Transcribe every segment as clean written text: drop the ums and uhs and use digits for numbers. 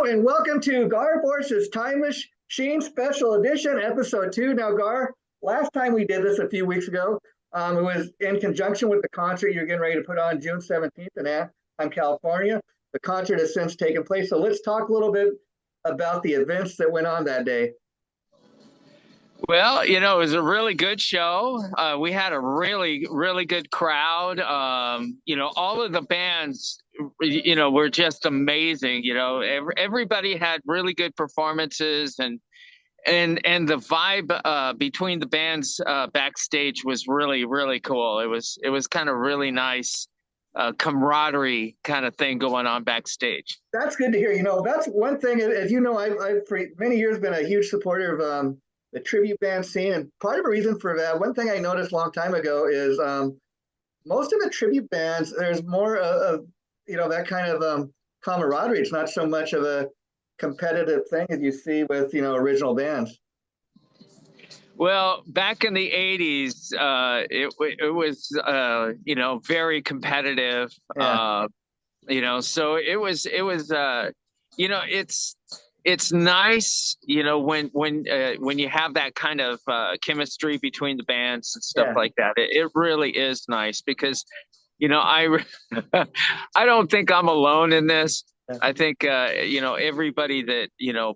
and welcome to Gar Borras Time Machine Special Edition, Episode 2. Now, Gar, last time we did this a few weeks ago, it was in conjunction with the concert you're getting ready to put on June 17th in Anaheim, California. The concert has since taken place, so let's talk a little bit about the events that went on that day. Well, it was a really good show. We had a really, really good crowd. All of the bands, were just amazing. Everybody had really good performances, and the vibe between the bands backstage was really, really cool. It was kind of really nice camaraderie kind of thing going on backstage. That's good to hear. That's one thing. As you know, I've for many years been a huge supporter of the tribute band scene, and part of the reason for that, one thing I noticed a long time ago is most of the tribute bands, there's more of that kind of camaraderie. It's not so much of a competitive thing as you see with original bands. Well, back in the 80s, it was very competitive. Yeah. So it's nice, when you have that kind of chemistry between the bands and stuff like that. It really is nice because, I I don't think I'm alone in this. I think everybody that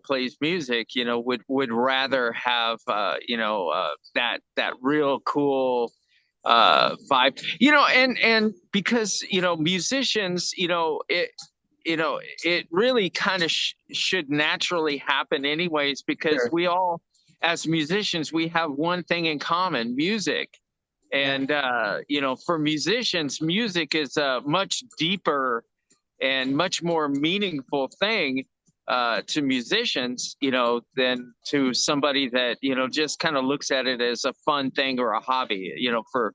plays music would rather have that real cool vibe, and because musicians, it really kind of should naturally happen anyways, because we all, as musicians, we have one thing in common: music. And for musicians, music is a much deeper and much more meaningful thing to musicians, than to somebody that just kind of looks at it as a fun thing or a hobby. For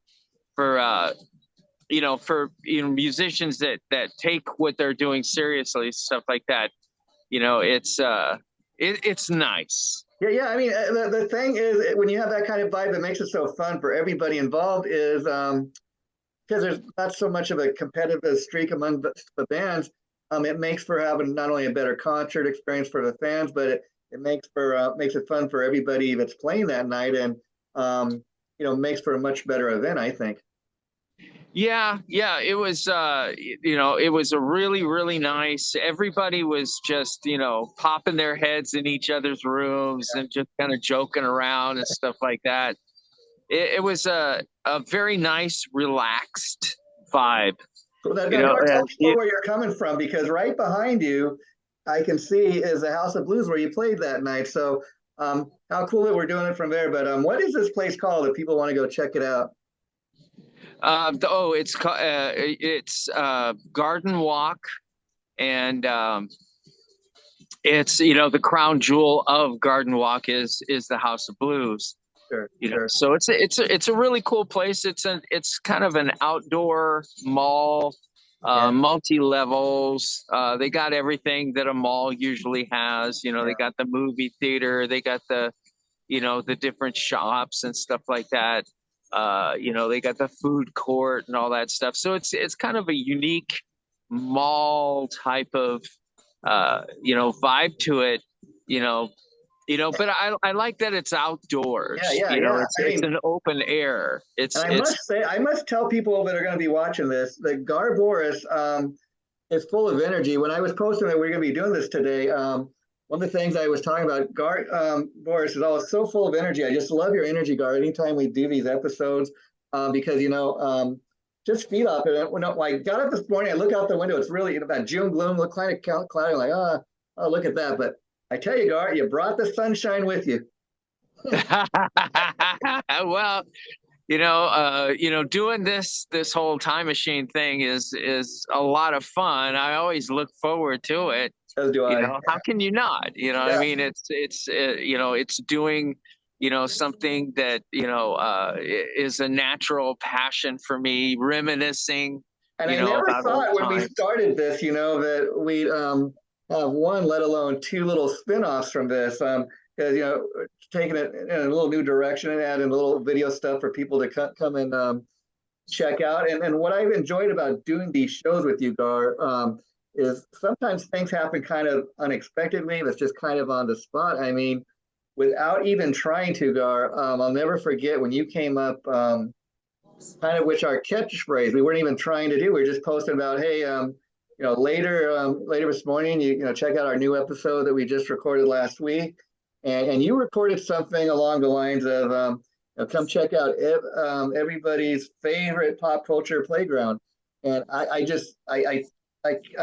musicians that take what they're doing seriously, stuff like that, it's nice. Yeah. I mean, the thing is, when you have that kind of vibe that makes it so fun for everybody involved is because there's not so much of a competitive streak among the bands. It makes for having not only a better concert experience for the fans, but it makes it fun for everybody that's playing that night, and makes for a much better event, I think. Yeah, it was it was a really, really nice. Everybody was just, popping their heads in each other's rooms and just kind of joking around and stuff like that. It was a very nice, relaxed vibe. So tell people where you're coming from, because right behind you, I can see is the House of Blues where you played that night. So how cool that we're doing it from there. But what is this place called if people want to go check it out? It's Garden Walk, and it's the crown jewel of Garden Walk is the House of Blues. Sure. So it's a really cool place. It's kind of an outdoor mall, multi-levels. They got everything that a mall usually has. They got the movie theater, they got the the different shops and stuff like that. They got the food court and all that stuff. So it's kind of a unique mall type of vibe to it. But I like that it's outdoors. Yeah. It's an open air. I must tell people that are going to be watching this that Gar Borras is full of energy. When I was posting that we are going to be doing this today, one of the things I was talking about, Gar Borras is always so full of energy. I just love your energy, Gar. Anytime we do these episodes, because just feed off it. When I got up this morning, I look out the window. It's really that June gloom, look kind of cloudy. Like, oh, look at that. But I tell you, Gar, you brought the sunshine with you. Well, doing this whole time machine thing is a lot of fun. I always look forward to it. As do I. How can you not? I mean, it's doing something that is a natural passion for me, reminiscing. And I never thought when we started this, that we'd have one, let alone two little spin-offs from this. Because taking it in a little new direction and adding a little video stuff for people to come and check out. And what I've enjoyed about doing these shows with you, Gar, is sometimes things happen kind of unexpectedly. That's just kind of on the spot. I mean, without even trying to, Gar, I'll never forget when you came up, kind of which our catchphrase we weren't even trying to do. We were just posting about, hey, later this morning, check out our new episode that we just recorded last week, and you recorded something along the lines of, come check out everybody's favorite pop culture playground, and I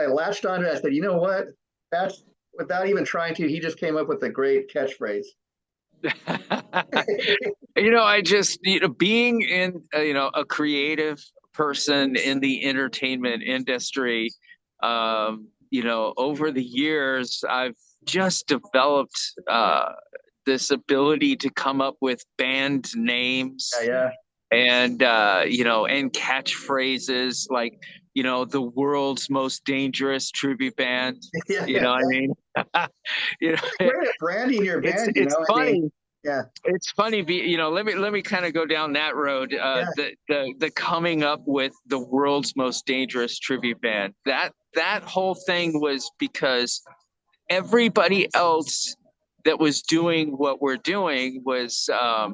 latched onto it. I said, you know what, that's without even trying to. He just came up with a great catchphrase. I just, being in, a creative person in the entertainment industry, over the years, I've just developed this ability to come up with band names Yeah, and catchphrases like, the world's most dangerous tribute band. yeah, You yeah. know what I mean? Great at branding your it's band. it's I mean, funny. yeah, It's funny, let me kind of go down that road. yeah, The coming up with the world's most dangerous tribute band. That whole thing was because everybody else that was doing what we're doing was, a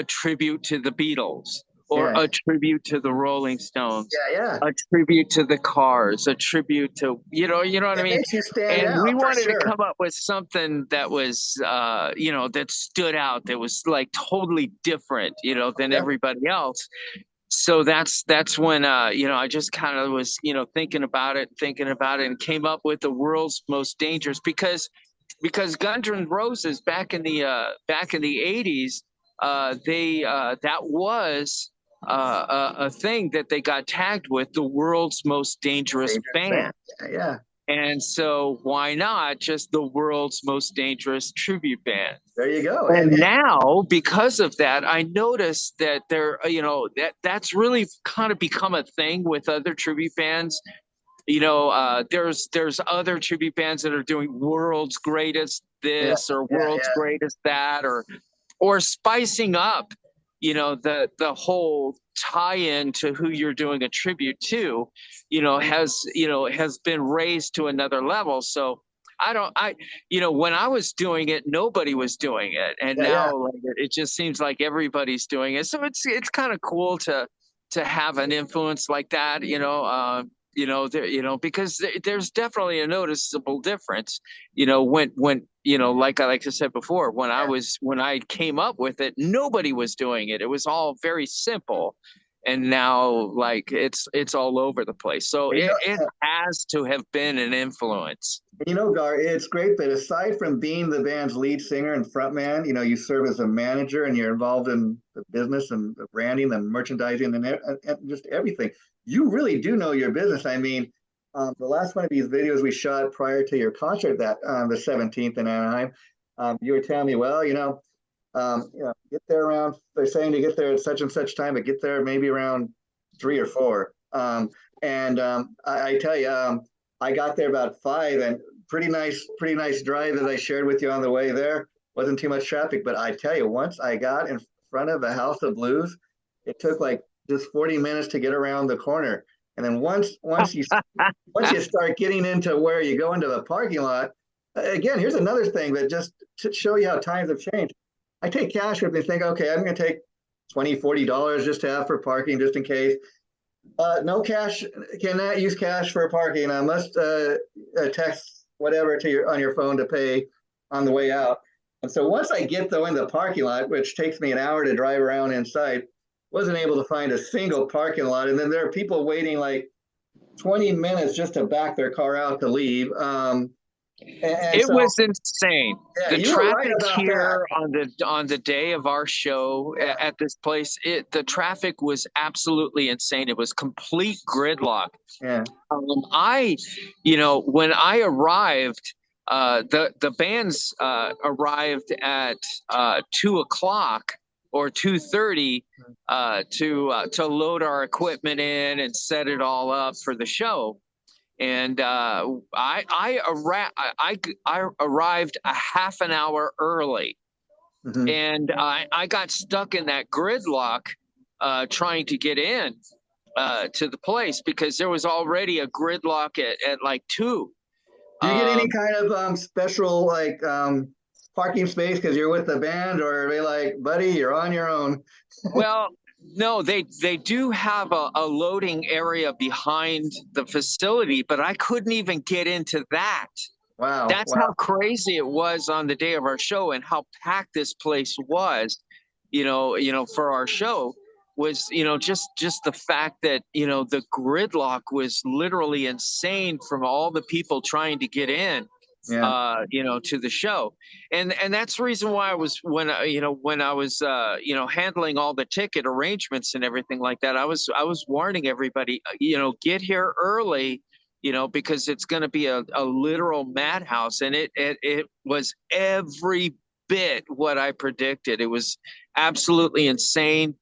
tribute to the Beatles or yeah, a tribute to the Rolling Stones, yeah, yeah. a tribute to the Cars, a tribute to, what I It mean? makes you stand And out we for wanted to sure. come up with something that was, that stood out, that was like totally different, than Yep. everybody else. So that's when, I just kind of was, thinking about it, and came up with the world's most dangerous, because Guns N' Roses back in the 80s, they that was a thing that they got tagged with, the world's most dangerous Dangerous band. band. Yeah, yeah. And so why not just the world's most dangerous tribute band? There you go. And now, because of that, I noticed that that's really kind of become a thing with other tribute bands. There's other tribute bands that are doing world's greatest Yeah, this or yeah, world's yeah, greatest that, or spicing up, the whole tie-in to who you're doing a tribute to, has been raised to another level. So when I was doing it, nobody was doing it, and yeah, yeah. now, like, it just seems like everybody's doing it. So it's kind of cool to have an influence like that, because there's definitely a noticeable difference, when like I said before, when I came up with it, nobody was doing it. It was all very simple, and now, like, it's all over the place. So You it know, has to have been an influence. Gar, it's great that aside from being the band's lead singer and frontman, you serve as a manager and you're involved in the business and the branding and merchandising and just everything. You really do know your business. I mean, the last one of these videos we shot prior to your concert that on the 17th in Anaheim, you were telling me, well, get there around, they're saying to get there at such and such time, but get there maybe around 3 or 4. I tell you, I got there about 5, and pretty nice drive as I shared with you on the way there. Wasn't too much traffic, but I tell you, once I got in front of the House of Blues, it took like just 40 minutes to get around the corner. And then once you start getting into where you go into the parking lot, again, here's another thing that just to show you how times have changed. I take cash with me, think, okay, I'm going to take $20, $40 just to have for parking, just in case. No cash, cannot use cash for parking. I must text whatever to on your phone to pay on the way out. And so once I get though in the parking lot, which takes me an hour to drive around inside, wasn't able to find a single parking lot. And then there are people waiting like 20 minutes just to back their car out to leave. And It so, was insane. yeah, The you were right traffic about that. here on the day of our show Yeah, at this place, the traffic was absolutely insane. It was complete gridlock. yeah. When I arrived, the bands arrived at 2 o'clock or 2:30 to load our equipment in and set it all up for the show. And I arrived a half an hour early, Mm-hmm. and I got stuck in that gridlock trying to get in. to the place because there was already a gridlock at like 2. Do you get any Um, kind of special like parking space because you're with the band, or are they like, buddy, you're on your own? well, no, they do have a loading area behind the facility, but I couldn't even get into that. Wow, That's how wow, crazy it was on the day of our show and how packed this place was, for our show was, just the fact that, the gridlock was literally insane from all the people trying to get in, yeah, to the show. And that's the reason why I was when I was handling all the ticket arrangements and everything like that, I was warning everybody, get here early, because it's going to be a literal madhouse. And it was every bit what I predicted. It was absolutely insane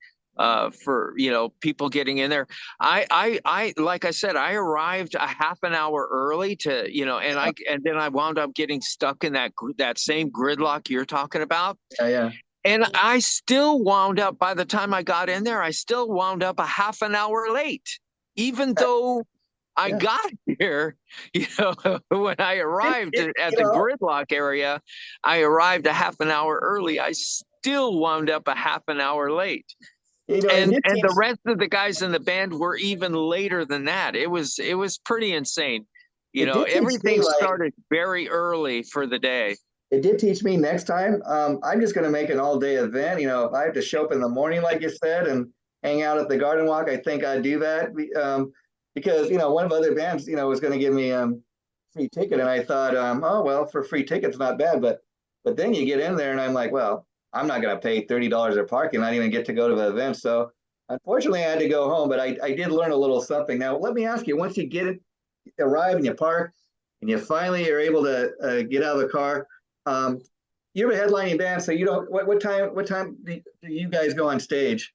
for people getting in there. I like I said, I arrived a half an hour early to and then I wound up getting stuck in that same gridlock you're talking about. yeah, yeah. And I still wound up, by the time I got in there, I still wound up a half an hour late, even though I Yeah. got here, when I arrived It, at you the know, gridlock area, I arrived a half an hour early. I still wound up a half an hour late. it And did and teach. the rest of the guys in the band were even later than that. It was pretty insane. It did teach me Everything like started very early for the day. it did teach me next time. I'm just going to make an all day event. If I have to show up in the morning, like you said, and hang out at the garden walk, I think I'd do that. Because, one of other bands, was going to give me free ticket. And I thought, oh, well, for free tickets, not bad. But then you get in there and I'm like, well, I'm not going to pay $30 of parking, not even get to go to the event. So unfortunately, I had to go home, but I did learn a little something. Now, let me ask you, once you arrive and you park and you finally are able to get out of the car, um, you're a headlining band, so you don't. What time do you guys go on stage?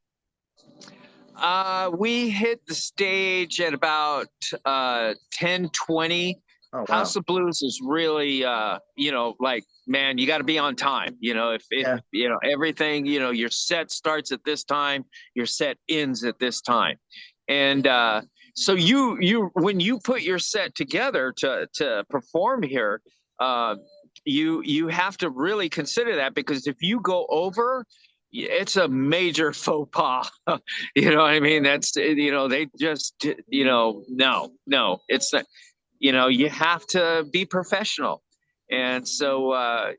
We hit the stage at about 10:20. Oh wow, House of Blues is really like, man, you got to be on time. If yeah, everything, your set starts at this time, your set ends at this time. And so you when you put your set together to perform here, uh you have to really consider that, because if you go over, it's a major faux pas. You know what I mean? They just, no, it's not, you have to be professional. And so,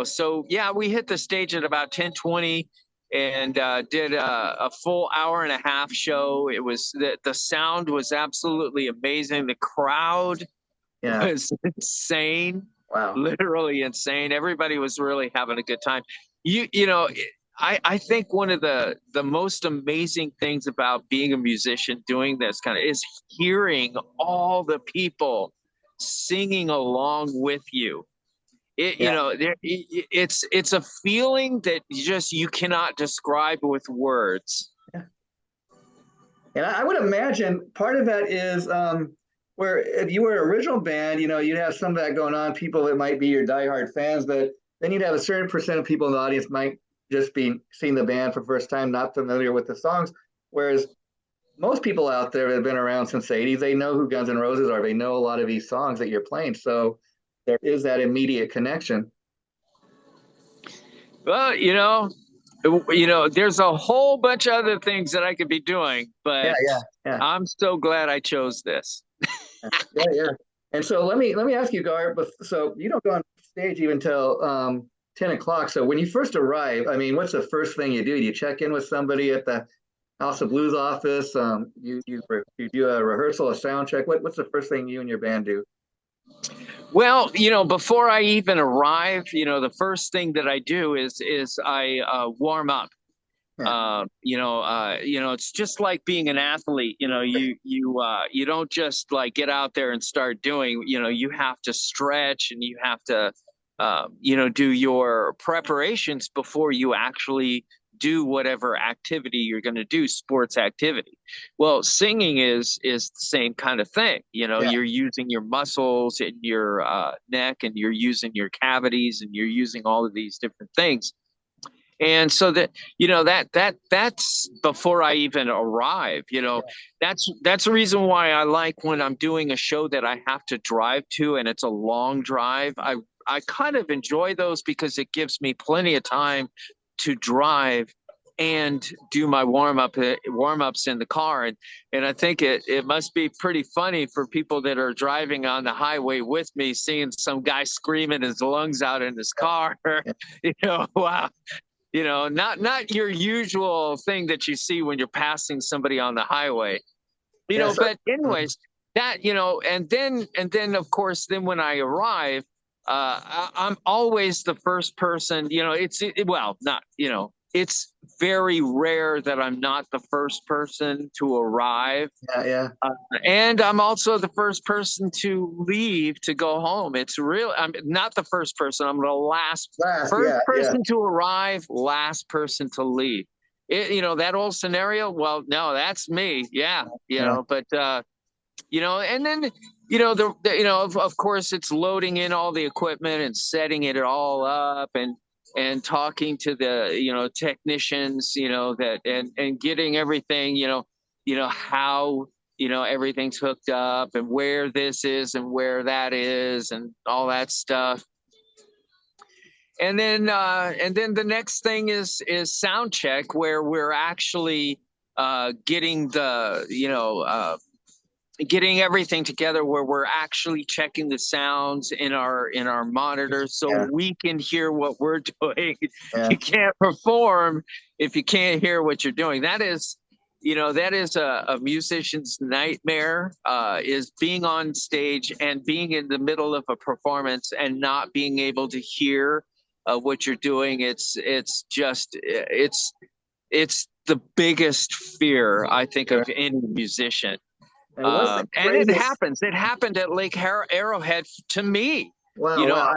so yeah, we hit the stage at about 10:20 and did a full hour and a half show. It was the sound was absolutely amazing. The crowd yeah, was insane, wow, literally insane. Everybody was really having a good time. I think one of the most amazing things about being a musician doing this kind of is hearing all the people singing along with you. yeah. It's a feeling that you cannot describe with words. Yeah. And I would imagine part of that is where if you were an original band, you'd have some of that going on. People that might be your diehard fans, but then you'd have a certain percent of people in the audience might just be seeing the band for the first time, not familiar with the songs. Whereas most people out there that have been around since the 80s, they know who Guns N' Roses are. They know a lot of these songs that you're playing. So there is that immediate connection. Well, there's a whole bunch of other things that I could be doing, Yeah, but yeah, yeah, I'm so glad I chose this. yeah, yeah. And so let me ask you, Gar. So you don't go on stage even till 10 o'clock. So when you first arrive, I mean, what's the first thing you do? You check in with somebody at the House of Blues office. You do a rehearsal, a sound check. What's the first thing you and your band do? Well, before I even arrive, the first thing that I do is I warm up. Yeah, It's just like being an athlete. You don't just like get out there and start doing. You have to stretch and you have to do your preparations before you actually do whatever activity you're going to do, sports activity. Well, singing is the same kind of thing. yeah, You're using your muscles in your neck, and you're using your cavities, and you're using all of these different things. And so that, that's before I even arrive, that's the reason why I like when I'm doing a show that I have to drive to and it's a long drive. I kind of enjoy those because it gives me plenty of time to drive and do my warm ups in the car. And I think it must be pretty funny for people that are driving on the highway with me, seeing some guy screaming his lungs out in his car. Wow. Not your usual thing that you see when you're passing somebody on the highway. Yeah. So, But anyways, that, and then of course, then when I arrive, I'm always the first person. Well, not, it's very rare that I'm not the first person to arrive. yeah, yeah. And I'm also the first person to leave to go home. I'm not the first person. I'm the Last, first yeah, yeah, person to arrive, last person to leave. That old scenario. Well, no, that's me. Yeah, yeah. but and then of course it's loading in all the equipment and setting it all up and talking to the technicians, that and getting everything, how everything's hooked up and where this is and where that is and all that stuff. And then the next thing is sound check, where we're actually getting the getting everything together, where we're actually checking the sounds in our monitors so Yeah. we can hear what we're doing. Yeah. You can't perform if you can't hear what you're doing. That is a musician's nightmare, is being on stage and being in the middle of a performance and not being able to hear what you're doing. It's the biggest fear, I think, Sure. of any musician. And what's the And it craziest? happens. It happened at Lake Arrowhead to me. Wow, wow.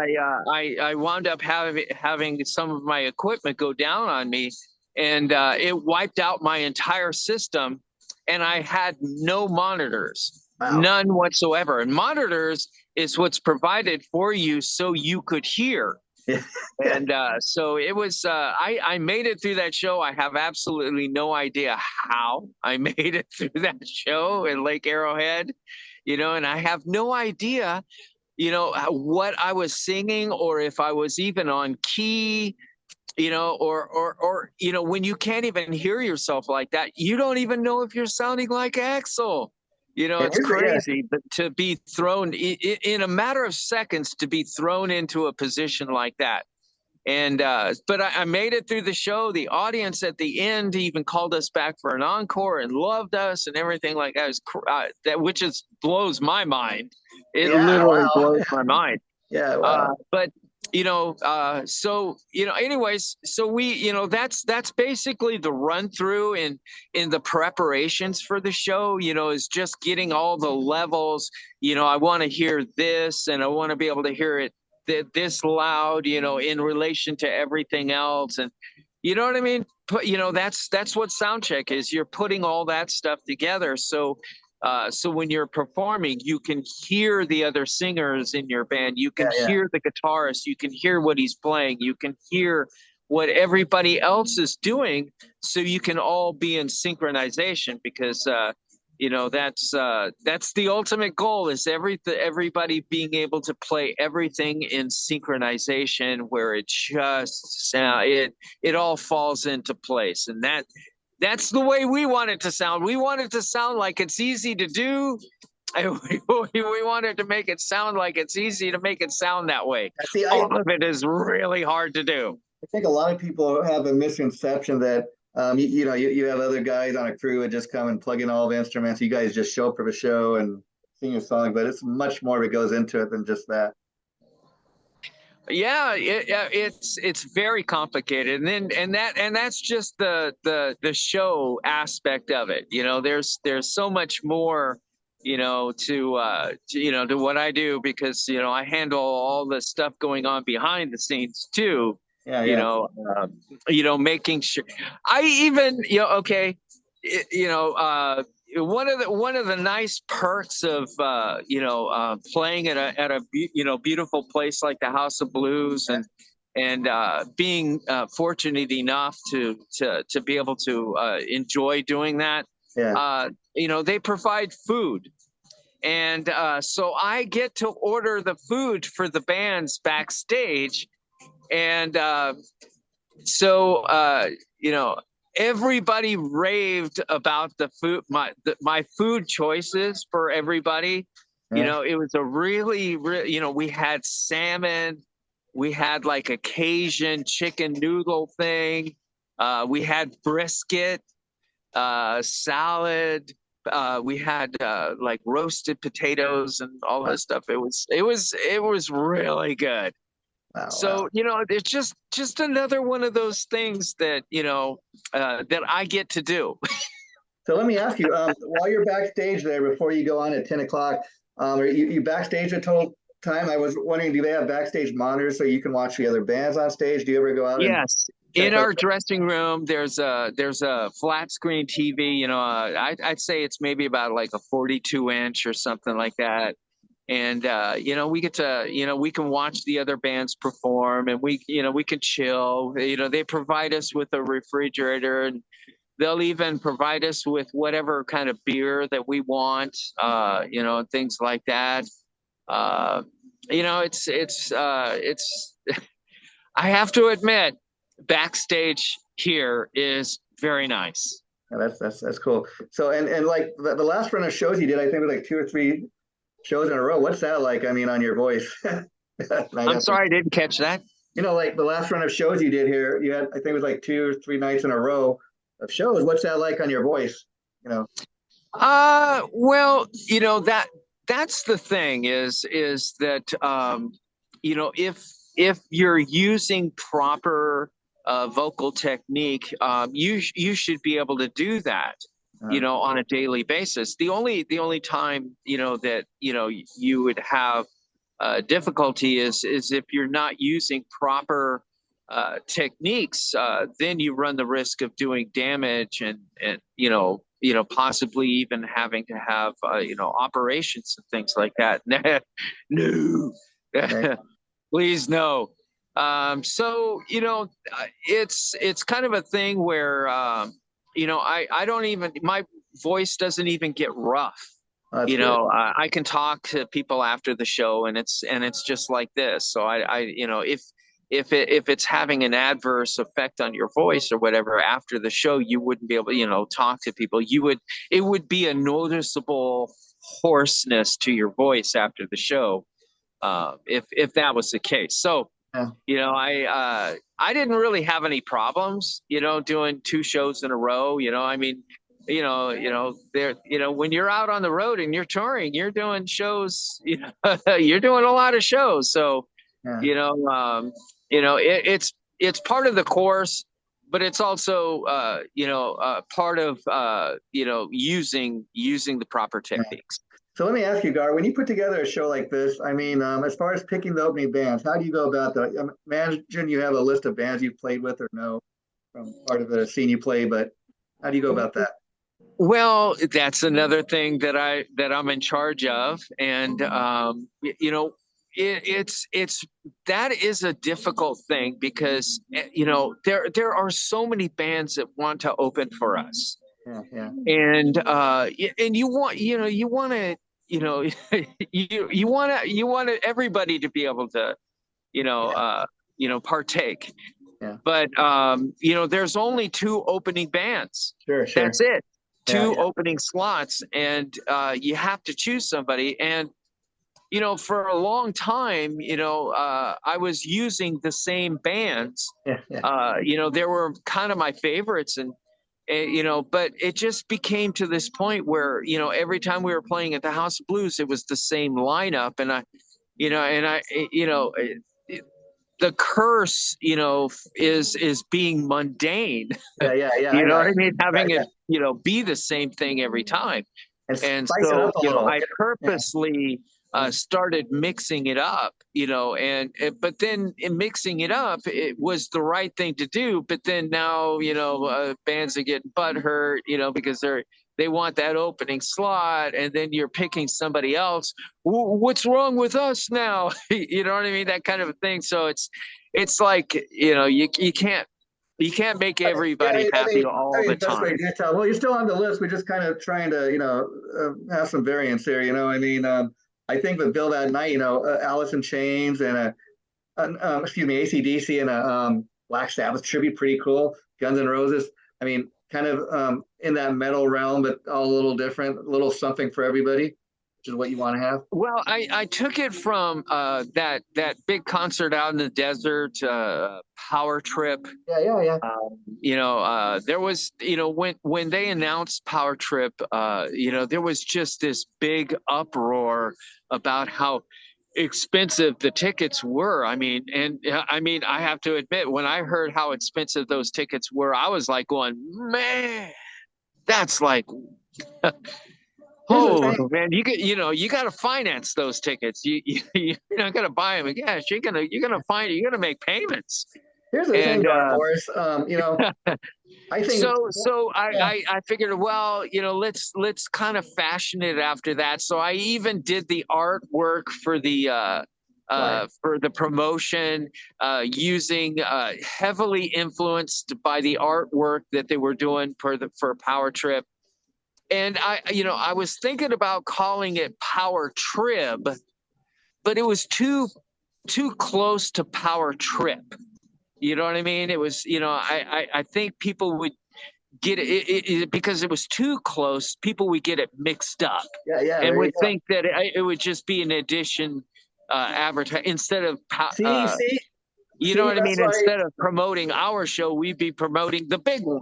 I wound up having some of my equipment go down on me, and it wiped out my entire system, and I had no monitors, Wow. none whatsoever. And monitors is what's provided for you so you could hear. Yeah. And so it was, I made it through that show. I have absolutely no idea how I made it through that show in Lake Arrowhead, and I have no idea, what I was singing or if I was even on key, or when you can't even hear yourself like that, you don't even know if you're sounding like Axel. And It's yeah, crazy, but to be thrown in a matter of seconds, to be thrown into a position like that. And but I made it through the show. The audience at the end even called us back for an encore and loved us and everything like that. Which is blows my mind. It yeah, literally wow. blows my mind. Yeah, wow. But so anyways, so that's basically the run through in the preparations for the show. Is just getting all the levels. I want to hear this, and I want to be able to hear it this loud, in relation to everything else. And you know what I mean? That's what sound check is. You're putting all that stuff together. So when you're performing, you can hear the other singers in your band. You Yeah, can yeah. hear the guitarist. You can hear what he's playing. You can hear what everybody else is doing. So you can all be in synchronization, because that's the ultimate goal, is everybody being able to play everything in synchronization, where it all falls into place. And that's the way we want it to sound. We want it to sound like it's easy to do. And we wanted to make it sound like it's easy to make it sound that way. See, All of it is really hard to do. I think a lot of people have a misconception that you have other guys on a crew and just come and plug in all the instruments. You guys just show up for the show and sing your song, but it's much more that goes into it than just that. Yeah, it's very complicated, and that's just the show aspect of it. There's so much more, to what I do, because I handle all the stuff going on behind the scenes too. Yeah, You yeah, know, making sure I even okay, one of the nice perks of playing at a beautiful place like the House of Blues, and being fortunate enough to be able to enjoy doing that. Yeah. They provide food, and so I get to order the food for the bands backstage, and so everybody raved about the food, my food choices for everybody. Yeah. It was a really, we had salmon, we had like a Cajun chicken noodle thing, we had brisket, salad, we had like roasted potatoes and all Wow. that stuff. It was really good. Wow. So, it's just another one of those things that, that I get to do. So let me ask you, while you're backstage there, before you go on at 10 o'clock, are you backstage the total time? I was wondering, do they have backstage monitors so you can watch the other bands on stage? Do you ever go out and Yes. check In those? our dressing room, there's a flat screen TV. I'd say it's maybe about like a 42-inch or something like that. And we get to, we can watch the other bands perform, and we can chill. They provide us with a refrigerator, and they'll even provide us with whatever kind of beer that we want, and things like that. Uh, it's I have to admit, backstage here is very nice. Yeah, that's cool. So and like the last run of shows you did, I think it was like 2 or 3 shows in a row. What's that like? I mean, on your voice. I'm sorry, I didn't catch that. Like the last run of shows you did here, you had, I think it was like 2 or 3 nights in a row of shows. What's that like on your voice? You know? Well, that's the thing is that if you're using proper vocal technique, you should be able to do that, on a daily basis. The only time that you would have difficulty is if you're not using proper techniques, then you run the risk of doing damage, and possibly even having to have operations and things like that. No, Right. please no. So it's kind of a thing where I don't even, my voice doesn't even get rough. Oh, that's good. I can talk to people after the show, and it's just like this. So if it's having an adverse effect on your voice or whatever after the show, you wouldn't be able to, talk to people. It would be a noticeable hoarseness to your voice after the show, if that was the case. So, Yeah. I didn't really have any problems, doing 2 shows in a row. I mean, there, when you're out on the road and you're touring, you're doing shows, you're doing a lot of shows. So, Yeah. it's part of the course, but it's also, part of, using the proper Yeah. techniques. So let me ask you, Gar, when you put together a show like this, I mean, as far as picking the opening bands, how do you go about that? Imagine you have a list of bands you've played with or know from part of the scene you play, but how do you go about that? Well, that's another thing that I'm in charge of, and it's that is a difficult thing because there are so many bands that want to open for us, Yeah, yeah, and you want to you want everybody to be able to partake, yeah. but there's only 2 opening bands. Sure, sure. That's it. Yeah, Two yeah, opening slots, and you have to choose somebody. And for a long time, I was using the same bands. yeah, yeah. They were kind of my favorites, and but it just became to this point where every time we were playing at the House of Blues, it was the same lineup, and the curse, is being mundane. Yeah, yeah, yeah. You I know got what I it. mean? Yeah, Having yeah. it, be the same thing every time. And And spice it so, up a little. I Yeah, purposely started mixing it up, but then in mixing it up, it was the right thing to do. But then now, bands are getting butthurt, because they want that opening slot, and then you're picking somebody else. What's wrong with us now? You know what I mean? That kind of a thing. So it's like, you can't make everybody happy all the best way time. to tell. Well, you're still on the list. We're just kind of trying to, have some variance here. I think with Bill that night, Alice in Chains and excuse me, AC/DC and a Black Sabbath tribute, pretty cool. Guns N' Roses. I mean, kind of in that metal realm, but all a little different, a little something for everybody, which is what you want to have. Well, I took it from that big concert out in the desert, Power Trip. Yeah. There was, when they announced Power Trip, there was just this big uproar about how expensive the tickets were. I have to admit, when I heard how expensive those tickets were, I was like going, man, that's like, Here's the oh thing. man, you got to finance those tickets. You're not gonna buy them in cash. You're gonna make payments. Here's the thing, And Gar Borras. I think. so Yeah, I figured, well, let's kind of fashion it after that. So I even did the artwork for the promotion, using heavily influenced by the artwork that they were doing for Power Trip. And I was thinking about calling it Power Trib, but it was too close to Power Trip. You know what I mean? It was, I think people would get it because it was too close. People would get it mixed up yeah. and There you would go. think that it would just be an addition, advertise instead of, See, see, you know see. what I That's mean? why Instead of promoting our show, we'd be promoting the big one,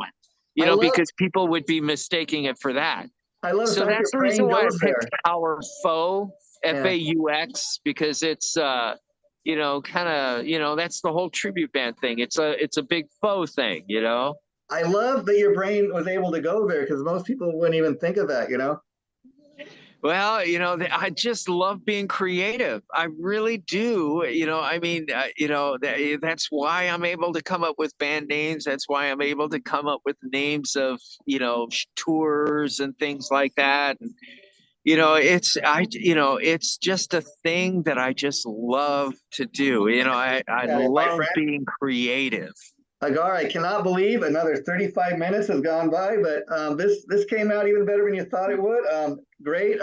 I love. because people would be mistaking it for that. I love the So fact your that's the reason brain why I goes picked there. Power Faux, Yeah. FAUX, because it's kind of, that's the whole tribute band thing. It's a big faux thing. I love that your brain was able to go there because most people wouldn't even think of that. Well, I just love being creative. I really do. That's why I'm able to come up with band names. That's why I'm able to come up with names of, tours and things like that. And, it's just a thing that I just love to do. I Yeah, my love friend. being creative. Agar, I cannot believe another 35 minutes has gone by, but this came out even better than you thought it would. Great.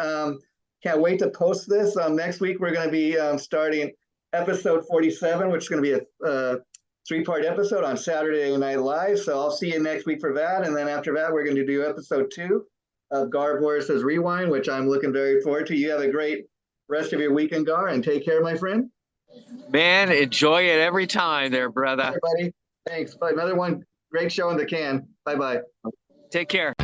Can't wait to post this. Next week, we're going to be starting episode 47, which is going to be a three-part episode on Saturday Night Live. So I'll see you next week for that. And then after that, we're going to do episode 2 of Gar Borras' Rewind, which I'm looking very forward to. You have a great rest of your weekend, Gar, and take care, my friend. Man, enjoy it every time there, brother. Everybody. Thanks. Another one. Great show in the can. Bye-bye. Take care.